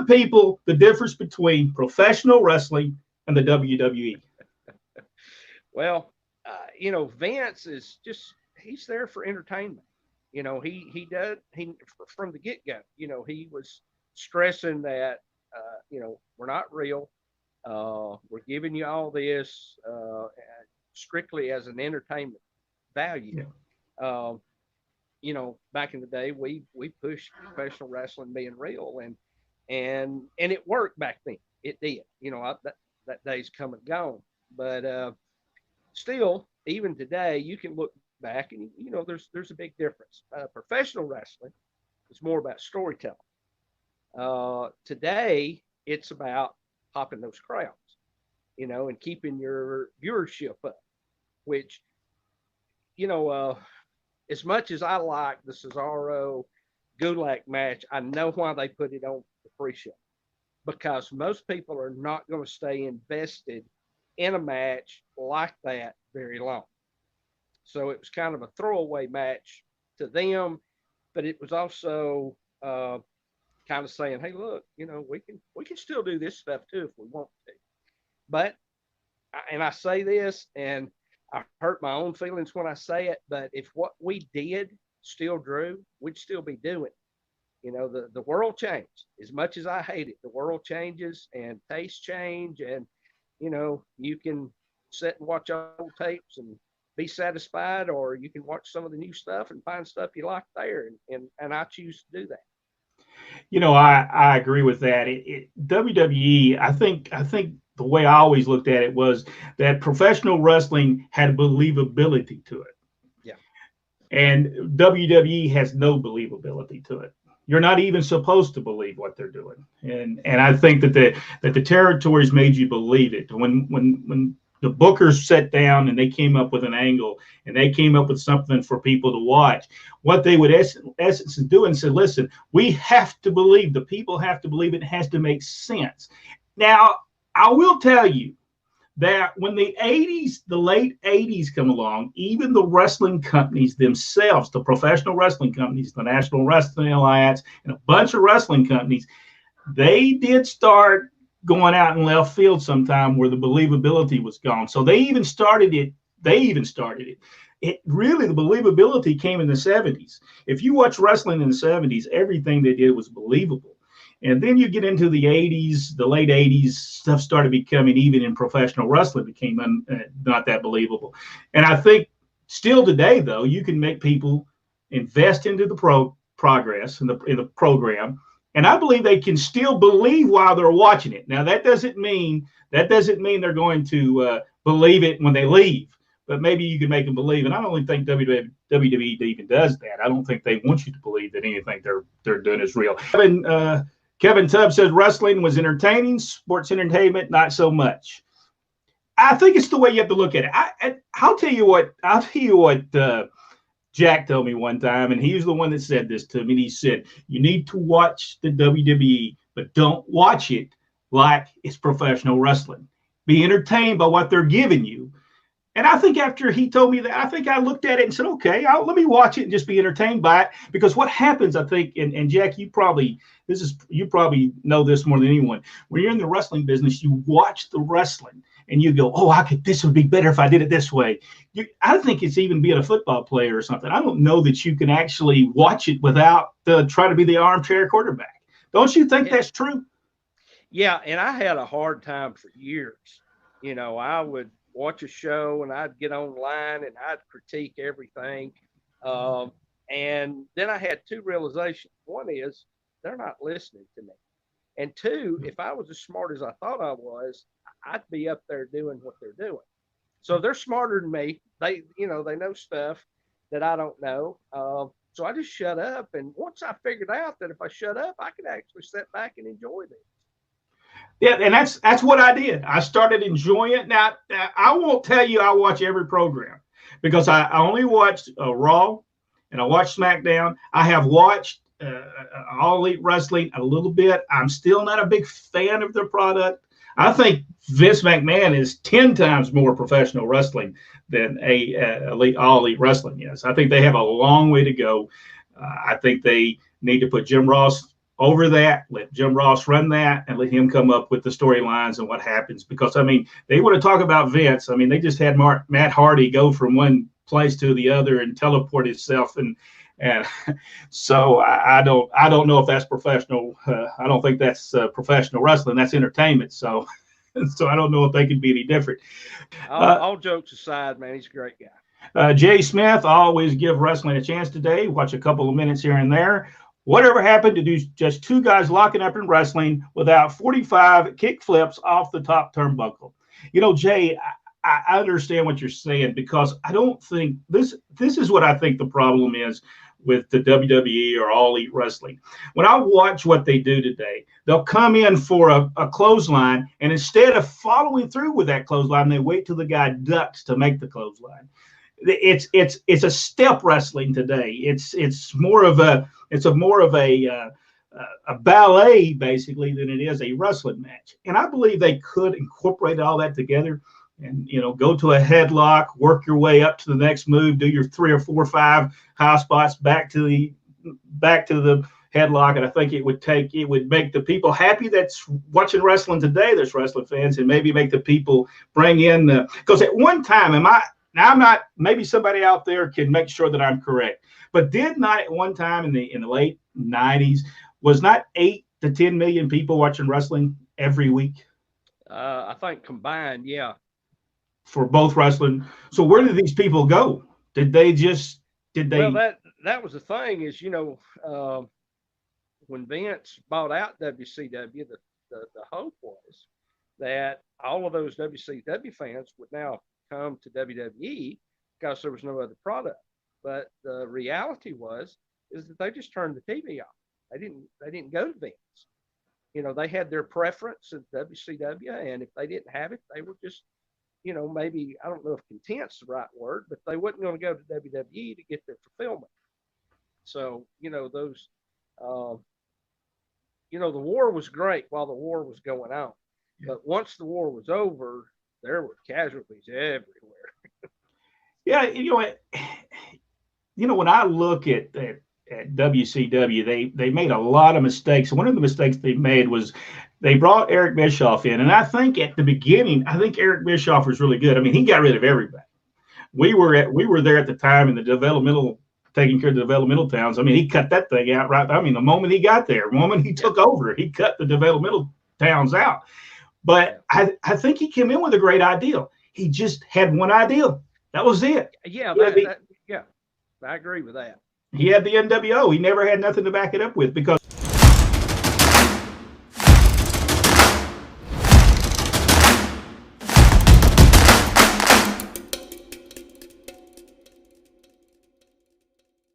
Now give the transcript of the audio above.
people the difference between professional wrestling and the WWE. Well, Vince is just he's there for entertainment. He from the get go. He was stressing that we're not real. We're giving you all this strictly as an entertainment value. Yeah. Back in the day, we pushed professional wrestling being real, and it worked back then. It did. That day's come and gone, but still, even today, you can look back and there's a big difference. Professional wrestling is more about storytelling. Today, it's about popping those crowds, and keeping your viewership up. Which, as much as I like the Cesaro Gulak match, I know why they put it on the pre-show, because most people are not going to stay invested in a match like that very long. So it was kind of a throwaway match to them, but it was also kind of saying, "Hey, look, we can still do this stuff too if we want to." But and I say this, and I hurt my own feelings when I say it, but if what we did still drew, we'd still be doing it. The world changed. As much as I hate it, the world changes and tastes change, and you can sit and watch old tapes and be satisfied, or you can watch some of the new stuff and find stuff you like there, and I choose to do that. I agree with that. WWE, I think the way I always looked at it was that professional wrestling had believability to it. Yeah. And WWE has no believability to it. You're not even supposed to believe what they're doing. And I think that the territories made you believe it. When the bookers sat down and they came up with an angle and they came up with something for people to watch, what they would essence do and said, listen, we have to believe, the people have to believe it has to make sense. Now, I will tell you that when the late 80s come along, even the wrestling companies themselves, the professional wrestling companies, the National Wrestling Alliance, and a bunch of wrestling companies, they did start going out in left field sometime where the believability was gone. So they even started it. It really, the believability came in the 70s. If you watch wrestling in the 70s, everything they did was believable. And then you get into the 80s, the late 80s, stuff started becoming, even in professional wrestling, became not that believable. And I think still today, though, you can make people invest into the progress in the program. And I believe they can still believe while they're watching it. Now, that doesn't mean they're going to believe it when they leave. But maybe you can make them believe. And I don't even think WWE even does that. I don't think they want you to believe that anything they're doing is real. Kevin Tubb says wrestling was entertaining, sports entertainment, not so much. I think it's the way you have to look at it. I'll tell you what Jack told me one time, and he was the one that said this to me. He said, you need to watch the WWE, but don't watch it like it's professional wrestling. Be entertained by what they're giving you. And I think after he told me that, I think I looked at it and said, okay, let me watch it and just be entertained by it. Because what happens, I think, and Jack, you probably know this more than anyone. When you're in the wrestling business, you watch the wrestling and you go, oh, this would be better if I did it this way. I think it's even being a football player or something. I don't know that you can actually watch it without trying to be the armchair quarterback. Don't you think that's true? Yeah, and I had a hard time for years. I would watch a show and I'd get online and I'd critique everything. And then I had two realizations. One is they're not listening to me. And two, if I was as smart as I thought I was, I'd be up there doing what they're doing. So they're smarter than me. They know stuff that I don't know. So I just shut up. And once I figured out that if I shut up, I could actually sit back and enjoy this. Yeah, and that's what I did. I started enjoying it. Now, I won't tell you I watch every program because I only watched Raw and I watched SmackDown. I have watched All Elite Wrestling a little bit. I'm still not a big fan of their product. I think Vince McMahon is 10 times more professional wrestling than All Elite Wrestling is. I think they have a long way to go. I think they need to put Jim Ross over that. Let Jim Ross run that and let him come up with the storylines and what happens. Because, I mean, they want to talk about Vince. I mean, they just had Matt Hardy go from one place to the other and teleport himself. And so I don't know if that's professional. I don't think that's professional wrestling. That's entertainment. So I don't know if they can be any different. All jokes aside, man, he's a great guy. Jay Smith, I always give wrestling a chance today. Watch a couple of minutes here and there. Whatever happened to do just two guys locking up in wrestling without 45 kick flips off the top turnbuckle? You know, Jay, I understand what you're saying, because I don't think this is what I think the problem is with the WWE or All Elite Wrestling. When I watch what they do today, they'll come in for a clothesline, and instead of following through with that clothesline, they wait till the guy ducks to make the clothesline. It's a step wrestling today. It's more of a ballet basically than it is a wrestling match. And I believe they could incorporate all that together and, you know, go to a headlock, work your way up to the next move, do your 3 or 4 or 5 high spots back to the headlock. And I think it would make the people happy that's watching wrestling today, there's wrestling fans, and maybe make the people bring in because at one time, I'm not, maybe somebody out there can make sure that I'm correct, but did not at one time in the late 90s, was not 8 to 10 million people watching wrestling every week? I think combined, yeah. For both wrestling. So where did these people go? Did they? Well, that was the thing is, you know, when Vince bought out WCW, the hope was that all of those WCW fans would now come to WWE because there was no other product. But the reality is that they just turned the TV off. They didn't go to Vince. You know, they had their preference at WCW, and if they didn't have it, they were just, you know, maybe, I don't know if content's the right word, but they wasn't going to go to WWE to get their fulfillment. So, you know, those, you know, the war was great while the war was going on. Yeah. But once the war was over, there were casualties everywhere. Yeah, when I look at WCW, they made a lot of mistakes. One of the mistakes they made was they brought Eric Bischoff in, and I think at the beginning, Eric Bischoff was really good. I mean, he got rid of everybody. We were there at the time in the developmental, taking care of the developmental towns. I mean, he cut that thing out right. I mean, the moment he got there, the moment he took over, he cut the developmental towns out. But I think he came in with a great idea. He just had one idea. That was it. Yeah, I agree with that. He had the NWO. He never had nothing to back it up with because